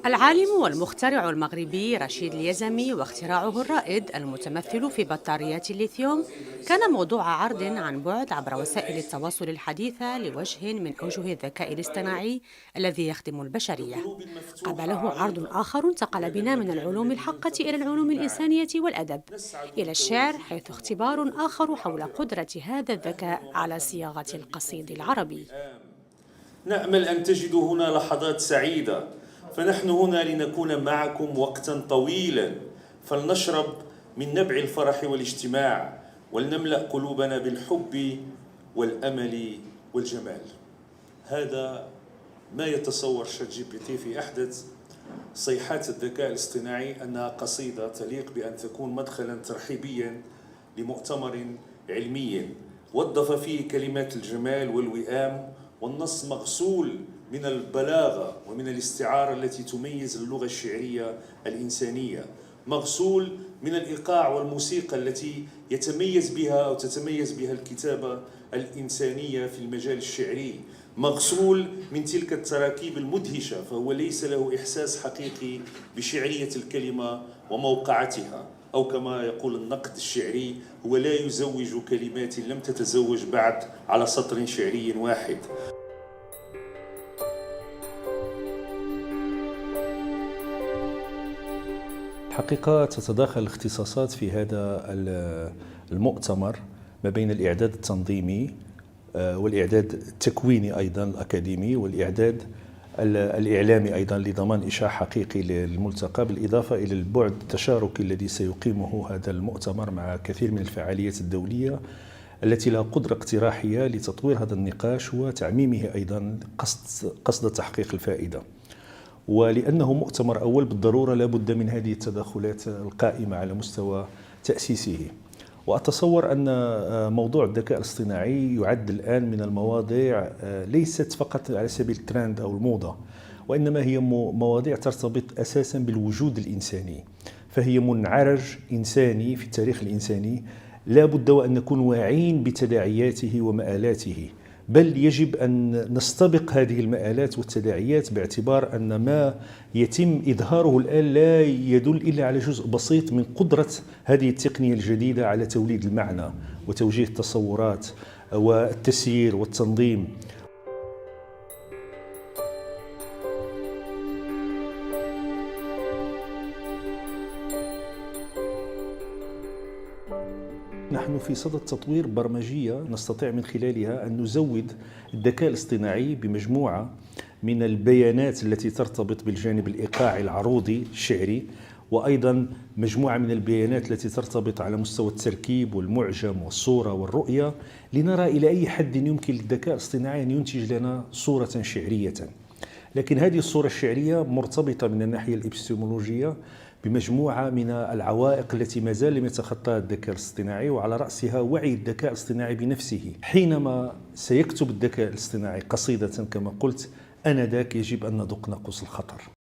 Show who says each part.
Speaker 1: العالم والمخترع المغربي رشيد اليزمي واختراعه الرائد المتمثل في بطاريات الليثيوم كان موضوع عرض عن بعد عبر وسائل التواصل الحديثة لوجه من أوجه الذكاء الاصطناعي الذي يخدم البشرية.
Speaker 2: قلوب مفتوحة
Speaker 1: قبله عرض
Speaker 2: عريضة
Speaker 1: آخر انتقل
Speaker 2: لهذا
Speaker 1: بنا من
Speaker 2: المكان
Speaker 1: العلوم
Speaker 2: الذي
Speaker 1: الحقة
Speaker 2: يمتد
Speaker 1: إلى العلوم
Speaker 2: للابداع.
Speaker 1: الإنسانية والأدب،
Speaker 2: نسعد
Speaker 1: إلى الشعر، حيث
Speaker 2: بتواجدكم
Speaker 1: اختبار آخر
Speaker 2: ونرجو
Speaker 1: حول
Speaker 2: حاضرا.
Speaker 1: قدرة هذا
Speaker 2: أهلا
Speaker 1: الذكاء على
Speaker 2: ومرحبا
Speaker 1: صياغة
Speaker 2: بجانبكم
Speaker 1: القصيد
Speaker 2: في هذا
Speaker 1: العربي.
Speaker 2: الوئام. نأمل أن تجدوا هنا لحظات سعيدة، فنحن هنا لنكون معكم وقتا طويلا، فلنشرب من نبع الفرح والاجتماع، ولنملأ قلوبنا بالحب والأمل والجمال. هذا ما يتصور شات جي بي تي في أحدث صيحات الذكاء الاصطناعي أنها قصيدة تليق بأن تكون مدخلا ترحيبيا لمؤتمر علمي وظف فيه كلمات الجمال والوئام، والنص مغسول من البلاغة ومن الاستعارة التي تميز اللغة الشعرية الإنسانية، مغسول من الإيقاع والموسيقى التي يتميز بها أو تتميز بها الكتابة الإنسانية في المجال الشعري، مغسول من تلك التراكيب المدهشة، فهو ليس له إحساس حقيقي بشعرية الكلمة وموقعتها، أو كما يقول النقد الشعري: هو لا يزوج كلمات لم تتزوج بعد على سطر شعري واحد.
Speaker 3: الحقيقة تتداخل الاختصاصات في هذا المؤتمر ما بين الإعداد التنظيمي والإعداد التكويني أيضا الأكاديمي، والإعداد الإعلامي أيضا لضمان إشاع حقيقي للملتقى، بالإضافة إلى البعد التشاركي الذي سيقيمه هذا المؤتمر مع كثير من الفعاليات الدولية التي لها قدرة اقتراحية لتطوير هذا النقاش وتعميمه أيضا قصد تحقيق الفائدة. ولأنه مؤتمر أول بالضرورة لا بد من هذه التدخلات القائمة على مستوى تأسيسه. وأتصور أن موضوع الذكاء الاصطناعي يعد الآن من المواضيع ليست فقط على سبيل الترند أو الموضة، وإنما هي مواضيع ترتبط أساسا بالوجود الإنساني، فهي منعرج إنساني في التاريخ الإنساني لا بد وأن نكون واعين بتداعياته ومآلاته، بل يجب أن نستبق هذه المآلات والتداعيات، باعتبار أن ما يتم إظهاره الآن لا يدل إلا على جزء بسيط من قدرة هذه التقنية الجديدة على توليد المعنى وتوجيه التصورات والتسيير والتنظيم. نحن في صدد تطوير برمجية نستطيع من خلالها أن نزود الذكاء الاصطناعي بمجموعة من البيانات التي ترتبط بالجانب الإيقاعي العروضي الشعري، وأيضا مجموعة من البيانات التي ترتبط على مستوى التركيب والمعجم والصورة والرؤية، لنرى إلى أي حد يمكن للذكاء الاصطناعي أن ينتج لنا صورة شعرية. لكن هذه الصورة الشعرية مرتبطة من الناحية الإبستمولوجية بمجموعة من العوائق التي ما زال لم يتخطاها الذكاء الاصطناعي، وعلى رأسها وعي الذكاء الاصطناعي بنفسه. حينما سيكتب الذكاء الاصطناعي قصيدة كما قلت، آنذاك يجب أن ندق ناقوس الخطر.